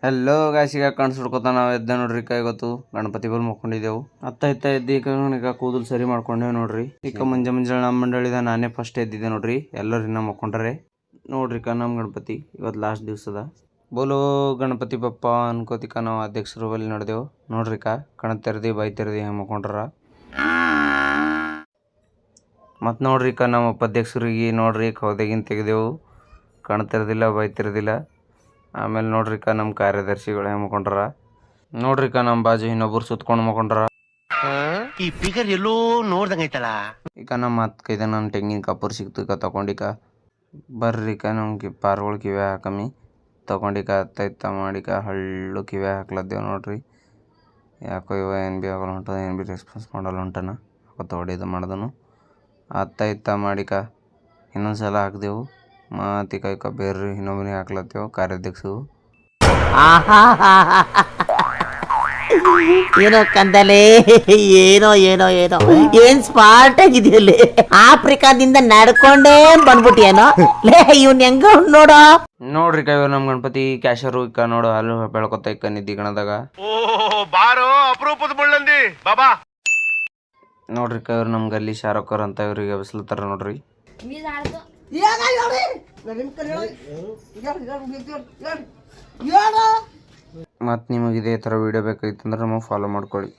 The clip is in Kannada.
ಹೆಲೋ ಗಾಯ್ಸ್, ಈಗ ಕಾಣಿಸ್ಬಿಡ್ಕೋತ ನಾವು ಎದ್ದೆ ನೋಡ್ರಿ. ಇವತ್ತು ಗಣಪತಿ ಬಲ್ ಮಕ್ಕೊಂಡಿದ್ದೆವು. ಅತ್ತ ಎದ್ದು ಈಗ ಕೂದಲು ಸರಿ ಮಾಡ್ಕೊಂಡೇವು ನೋಡ್ರಿ. ಈಗ ಮುಂಜಾನೆ ನಮ್ಮ ಮಂಡಳಿದ ನಾನೇ ಫಸ್ಟ್ ಎದ್ದಿದ್ದೆ ನೋಡ್ರಿ. ಎಲ್ಲರೂ ಇನ್ನ ಮಕ್ಕೊಂಡ್ರೆ ನೋಡ್ರಿ. ನಮ್ಮ ಗಣಪತಿ ಇವತ್ತು ಲಾಸ್ಟ್ ದಿವ್ಸದ. ಬೋಲೋ ಗಣಪತಿ ಬಪ್ಪ ಅನ್ಕೋತಿಕ ನಾವು ಅಧ್ಯಕ್ಷರು ಬಲ್ಲಿ ನೋಡ್ದೆವು ನೋಡ್ರಿ. ಕಣ ತೆರೆದಿ ಬೈ ತೆರೆದಿ ಹೆಂಗೆ ಮಕ್ಕೊಂಡ್ರ. ಮತ್ತು ನೋಡ್ರಿ ನಮ್ಮ ಉಪಾಧ್ಯಕ್ಷರಿಗೆ ನೋಡ್ರಿ ಹೌದೆಗಿನ ತೆಗೆದೆವು. ಕಣ ತೆರೆದಿಲ್ಲ, ಬೈ ತೆರೆದಿಲ್ಲ. ಆಮೇಲೆ ನೋಡ್ರಿ ನಮ್ಮ ಕಾರ್ಯದರ್ಶಿಗಳು ಹೆಂಗೆ ಮಕ್ಕೊಂಡ್ರ ನೋಡ್ರಿ. ನಮ್ಮ ಬಾಜು ಇನ್ನೊಬ್ರು ಸುತ್ಕೊಂಡು ಮಕ್ಕೊಂಡ್ರ. ಈ ಫಿಗರ್ ಎಲ್ಲೋ ನೋಡ್ದಂಗೈತಲ್ಲ. ಈಗ ನಮ್ಮ ಹತ್ತು ಕೈದ ನನ್ನ ತೆಂಗಿನ ಕಪ್ಪೂರ್ ಸಿಕ್ತು. ತಗೊಂಡಿಕ ಬರ್ರಿ ನಮ್ಗೆ ಪಾರ್ಗಳು ಕಿವೆ ಹಾಕಮ್ಮಿ ತಗೊಂಡಿಕ ಅತ್ತ ಮಾಡಿಕ ಹಳ್ಳು ಕಿವೆ ಹಾಕ್ಲದ್ದೇವು ನೋಡ್ರಿ. ಯಾಕೋ ಇವ ಏನು ಭೀ ಆಗಲ್ಲ ಹೊಂಟದ, ಏನು ಭೀ ರೆಸ್ಪಾನ್ಸ್ ಮಾಡಲ್ಲ ಹೊಂಟನ. ಅವತ್ತು ಹೊಡೆದು ಮಾಡ್ದನು ಅತ್ತ ಮಾಡಿಕ ಇನ್ನೊಂದ್ಸಲ ಹಾಕ್ದೆವು. ಮಾತಿಕ ಬೇರೆ ಇನ್ನೊಬ್ಬನಿಗೆ ಹಾಕ್ಲತ್ತೇವು ಕಾರ್ಯಾಧ್ಯಕ್ಷರು. ಏನೋ ಕಂದಲೆ, ಏನೋ ಏನೋ ಏನೋ ಏನ್ ಸ್ಮಾರ್ಟ್ ಆಗಿದೆಯಲ್ಲಿ. ಆಫ್ರಿಕಾದಿಂದ ನಡ್ಕೊಂಡೇ ಬಂದ್ಬಿಟ್ಟಿಯೇನೋ ಲೇ. ಇವ್ನ ಹೆಂಗ ನೋಡೋ ನೋಡ್ರಿ ಇವ್ರು ನಮ್ಮ ಗಣಪತಿ ಕ್ಯಾಶರು. ನೋಡು ಹಾಲು ಬೆಳ್ಕೊತ ನಿದ್ದಿ ಗಣದಾಗ. ಬಾರೋ ಅಪರೂಪದ ಮುಳ್ಳಂದಿ ಬಾಬಾ. ನೋಡ್ರಿ ಇವ್ರು ನಮ್ಗೆ ಅಲ್ಲಿ ಶಾರುಖ್ ಅವ್ರ ಅಂತ ಇವ್ರಿಗೆ ಬಿಸ್ಲತ್ತಾರ ನೋಡ್ರಿ. ಮತ್ತು ನಿಮಗೆ ಇದೇ ಥರ ವೀಡಿಯೋ ಬೇಕಾಗಿತ್ತಂದ್ರೆ ನಮಗೆ ಫಾಲೋ ಮಾಡ್ಕೊಳ್ಳಿ.